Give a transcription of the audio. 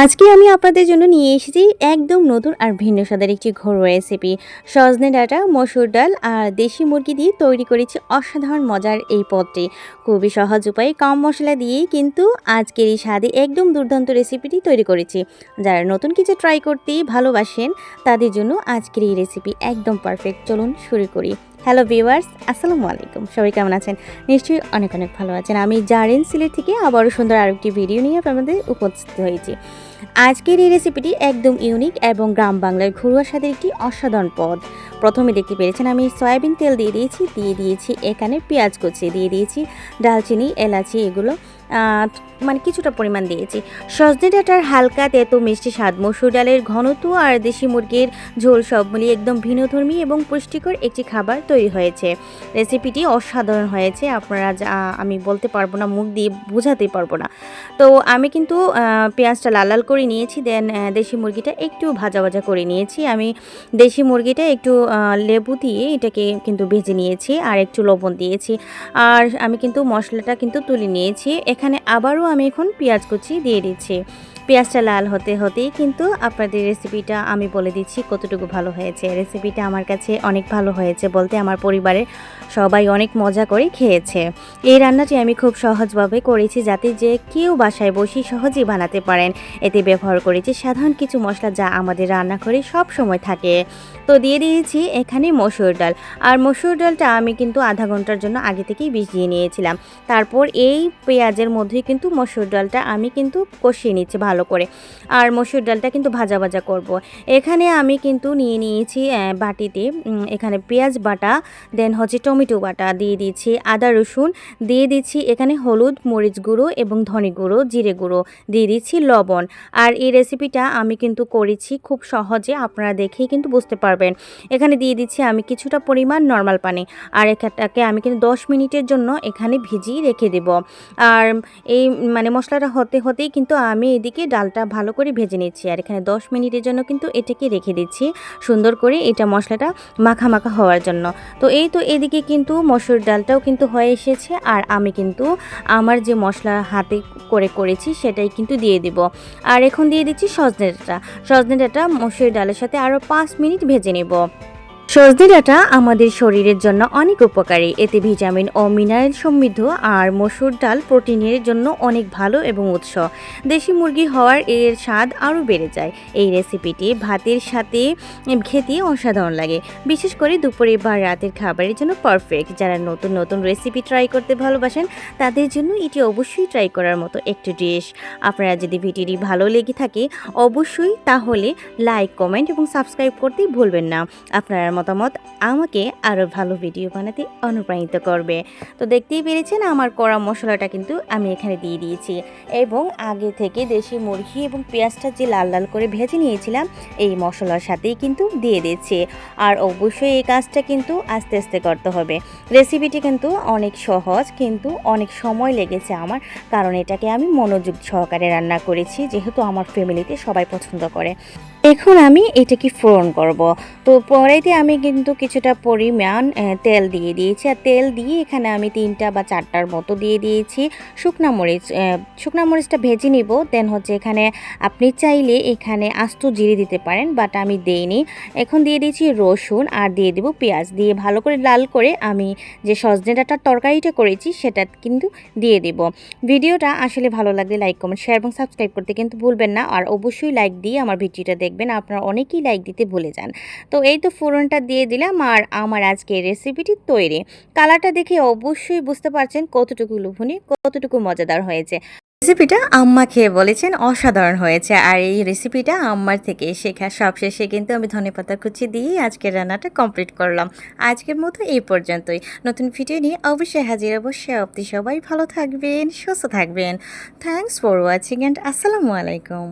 আজকে আমি আপনাদের জন্য নিয়ে এসেছি একদম নতুন আর ভিন্ন স্বাদের একটি ঘরোয়া রেসিপি। সজনে ডাঁটা, মসুর ডাল আর দেশি মুরগি দিয়ে তৈরি করেছি অসাধারণ মজার এই পদটি। খুবই সহজ উপায়ে কম মশলা দিয়েই কিন্তু আজকের এই স্বাদে একদম দুর্দান্ত রেসিপিটি তৈরি করেছি। যারা নতুন কিছু ট্রাই করতেই ভালোবাসেন তাদের জন্য আজকের এই রেসিপি একদম পারফেক্ট। চলুন শুরু করি। হ্যালো ভিউয়ার্স, আসসালামু আলাইকুম। সবাই কেমন আছেন? নিশ্চয়ই অনেক অনেক ভালো আছেন। আমি জারেন সিলেট থেকে আবারও সুন্দর আরেকটি ভিডিও নিয়ে আপনাদের উপস্থিত হয়েছি। আজকের এই রেসিপিটি একদম ইউনিক এবং গ্রাম বাংলার ঘরোয়া স্বাদের একটি অসাধারণ পদ। প্রথমে দেখতে পেরেছেন আমি সয়াবিন তেল দিয়ে দিয়েছি এখানে পেঁয়াজ কুচি দিয়ে দিয়েছি, দালচিনি, এলাচি এগুলো মানে কিছুটা পরিমাণ দিয়েছি। সজনে ডাঁটার হালকা তেতো মিষ্টি স্বাদ, মসুর ডালের ঘনত্ব আর দেশি মুরগির ঝোল সব মিলিয়ে একদম ভিন্নধর্মী এবং পুষ্টিকর একটি খাবার তৈরি হয়েছে। রেসিপিটি অসাধারণ হয়েছে। আপনারা আমি বলতে পারবো না, মুখ দিয়ে বোঝাতে পারবো না। তো আমি কিন্তু পেঁয়াজটা লাল লাল করে নিয়েছি, দেন দেশি মুরগিটা একটু ভাজা ভাজা করে নিয়েছি। আমি দেশি মুরগিটা একটু লেবু দিয়ে এটাকে কিন্তু ভেজে নিয়েছি আর একটু লবণ দিয়েছি। আর আমি কিন্তু মশলাটা কিন্তু তুলে নিয়েছি। এখানে আবারও আমি এখন পেঁয়াজ কুচি দিয়ে দিচ্ছি। পেঁয়াজটা লাল হতে হতেই কিন্তু আপনাদের রেসিপিটা আমি বলে দিচ্ছি কতটুকু ভালো হয়েছে। রেসিপিটা আমার কাছে অনেক ভালো হয়েছে বলতে আমার পরিবারের সবাই অনেক মজা করে খেয়েছে। এই রান্নাটি আমি খুব সহজভাবে করেছি যাতে যে কেউ বাসায় বসে সহজেই বানাতে পারেন। এতে ব্যবহার করেছি সাধারণ কিছু মশলা যা আমাদের রান্নাঘরে সব সময় থাকে। তো দিয়ে দিয়েছি এখানে মসুর ডাল। আর মসুর ডালটা আমি কিন্তু আধা ঘন্টার জন্য আগে থেকেই ভিজিয়ে নিয়েছিলাম। তারপর এই পেঁয়াজের মধ্যেই কিন্তু মসুর ডালটা আমি কিন্তু কষিয়ে নিচ্ছি ভালো করে। আর মসুর ডালটা কিন্তু ভাজা ভাজা করব। এখানে আমি কিন্তু নিয়ে নিয়েছি বাটিতে এখানে পেঁয়াজ বাটা, দেন হচ্ছে টমেটো বাটা দিয়ে দিচ্ছি, আদা রসুন দিয়ে দিচ্ছি, এখানে হলুদ, মরিচ গুঁড়ো এবং ধনে গুঁড়ো, জিরে গুঁড়ো দিয়ে দিচ্ছি, লবণ। আর এই রেসিপিটা আমি কিন্তু করেছি খুব সহজে, আপনারা দেখেই কিন্তু বুঝতে পারবেন। এখানে দিয়ে দিচ্ছি আমি কিছুটা পরিমাণ নর্মাল পানি। আর এটাকে আমি কিন্তু 10 মিনিটের জন্য এখানে ভিজিয়ে রেখে দেব। আর এই মানে মশলাটা হতে হতেই কিন্তু আমি এদিকে ডালটা ভালো করে ভেজে নিচ্ছি। আর এখানে 10 মিনিটের জন্য কিন্তু এটাকে রেখে দিচ্ছি সুন্দর করে এটা মশলাটা মাখা মাখা হওয়ার জন্য। তো এই তো এদিকে কিন্তু মসুর ডালটাও কিন্তু হয়ে এসেছে। আর আমি কিন্তু আমার যে মশলা হাতে করে করেছি সেটাই কিন্তু দিয়ে দিব। আর এখন দিয়ে দিচ্ছি সজনে ডাঁটা মসুর ডালের সাথে আরও 5 মিনিট ভেজে নেব। সজনে ডাঁটা আমাদের শরীরের জন্য অনেক উপকারী। এতে ভিটামিন ও মিনারেল সমৃদ্ধ। আর মসুর ডাল প্রোটিনের জন্য অনেক ভালো এবং উৎস। দেশি মুরগি হওয়ার এর স্বাদ আরও বেড়ে যায়। এই রেসিপিটি ভাতের সাথে খেতে অসাধারণ লাগে, বিশেষ করে দুপুরে বা রাতের খাবারের জন্য পারফেক্ট। যারা নতুন নতুন রেসিপি ট্রাই করতে ভালোবাসেন তাদের জন্য এটি অবশ্যই ট্রাই করার মতো একটি ডিশ। আপনারা যদি ভিডিওটি ভালো লেগে থাকে অবশ্যই তাহলে লাইক, কমেন্ট এবং সাবস্ক্রাইব করতে ভুলবেন না। আপনারা মতামত আমাকে আরও ভালো ভিডিও বানাতে অনুপ্রাণিত করবে। তো দেখতেই পেরেছেন আমার কড়া মশলাটা কিন্তু আমি এখানে দিয়ে দিয়েছি এবং আগে থেকে দেশি মুরগি এবং পেঁয়াজটা যে লাল লাল করে ভেজে নিয়েছিলাম এই মশলার সাথেই কিন্তু দিয়ে দিচ্ছি। আর অবশ্যই এই কাজটা কিন্তু আস্তে আস্তে করতে হবে। রেসিপিটি কিন্তু অনেক সহজ, কিন্তু অনেক সময় লেগেছে আমার, কারণ এটাকে আমি মনোযোগ সহকারে রান্না করেছি যেহেতু আমার ফ্যামিলিতে সবাই পছন্দ করে। এখন আমি এটাকে ফোড়ন করব। তো পরেতে আমি কিন্তু কিছুটা পরিমাণ তেল দিয়ে দিয়েছি। আর তেল দিয়ে এখানে আমি 3টা বা 4টার মতো দিয়ে দিয়েছি শুকনা মরিচ। শুকনা মরিচটা ভেজে নিব। দেন হচ্ছে এখানে আপনি চাইলে এখানে আস্ত জিরে দিতে পারেন, বাট আমি দেইনি। এখন দিয়ে দিয়েছি রসুন আর দিয়ে দেব পেঁয়াজ। দিয়ে ভালো করে লাল করে আমি যে সজনে ডাঁটার তরকারিটা করেছি সেটা কিন্তু দিয়ে দেব। ভিডিওটা আসলে ভালো লাগলে লাইক, কমেন্ট, শেয়ার এবং সাবস্ক্রাইব করতে কিন্তু ভুলবেন না। আর অবশ্যই লাইক দিয়ে আমার ভিডিওটা দেখবেন। আপনারা অনেকেই লাইক দিতে ভুলে যান। তো এই তো ফোড়নটা দিয়ে দিলাম আর আমার আজকে রেসিপিটি তৈরি। কালারটা দেখে অবশ্যই বুঝতে পারছেন কতটুকু লোভনীয়, কতটুকু মজাদার হয়েছে। রেসিপিটা আম্মা খেয়ে বলেছেন অসাধারণ হয়েছে। আর এই রেসিপিটা আম্মার থেকে শেখা। সবশেষে কিন্তু আমি ধনেপাতা কুচি দিয়ে আজকের রান্নাটা কমপ্লিট করলাম। আজকের মতো এই পর্যন্তই। নতুন ভিডিও নিয়ে অবশ্যই হাজির হব। সে অবধি সবাই ভালো থাকবেন, সুস্থ থাকবেন। থ্যাংকস ফর ওয়াচিং অ্যান্ড আসসালামু আলাইকুম।